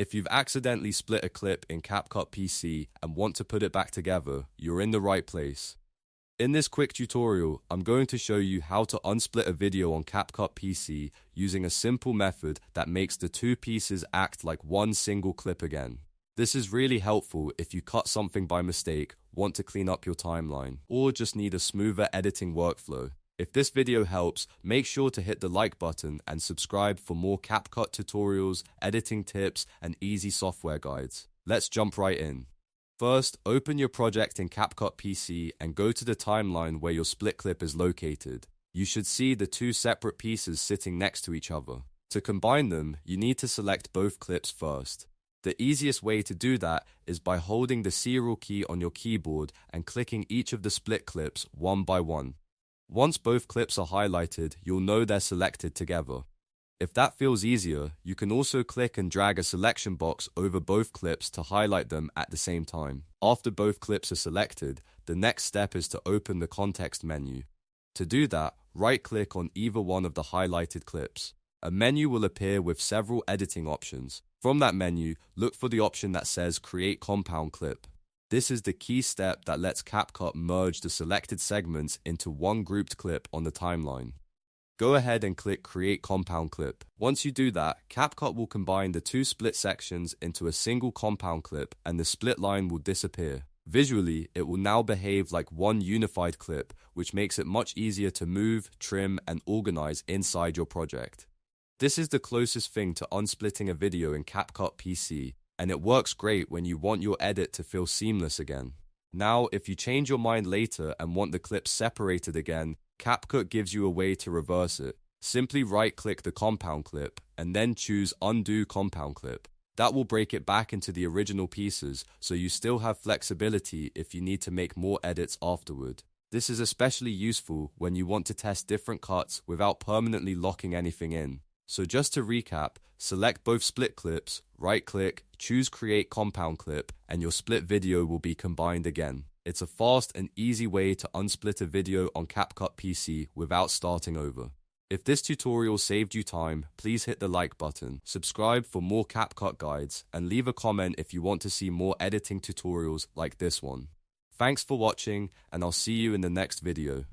If you've accidentally split a clip in CapCut PC and want to put it back together, you're in the right place. In this quick tutorial, I'm going to show you how to unsplit a video on CapCut PC using a simple method that makes the two pieces act like one single clip again. This is really helpful if you cut something by mistake, want to clean up your timeline, or just need a smoother editing workflow. If this video helps, make sure to hit the like button and subscribe for more CapCut tutorials, editing tips, and easy software guides. Let's jump right in. First, open your project in CapCut PC and go to the timeline where your split clip is located. You should see the two separate pieces sitting next to each other. To combine them, you need to select both clips first. The easiest way to do that is by holding the Ctrl key on your keyboard and clicking each of the split clips one by one. Once both clips are highlighted, you'll know they're selected together. If that feels easier, you can also click and drag a selection box over both clips to highlight them at the same time. After both clips are selected, the next step is to open the context menu. To do that, right-click on either one of the highlighted clips. A menu will appear with several editing options. From that menu, look for the option that says Create Compound Clip. This is the key step that lets CapCut merge the selected segments into one grouped clip on the timeline. Go ahead and click Create Compound Clip. Once you do that, CapCut will combine the two split sections into a single compound clip and the split line will disappear. Visually, it will now behave like one unified clip, which makes it much easier to move, trim, and organize inside your project. This is the closest thing to unsplitting a video in CapCut PC, and it works great when you want your edit to feel seamless again. Now, if you change your mind later and want the clips separated again, CapCut gives you a way to reverse it. Simply right-click the compound clip and then choose Undo Compound Clip. That will break it back into the original pieces, so you still have flexibility if you need to make more edits afterward. This is especially useful when you want to test different cuts without permanently locking anything in. So just to recap, select both split clips, right-click, choose Create Compound Clip, and your split video will be combined again. It's a fast and easy way to unsplit a video on CapCut PC without starting over. If this tutorial saved you time, please hit the like button, subscribe for more CapCut guides, and leave a comment if you want to see more editing tutorials like this one. Thanks for watching, and I'll see you in the next video.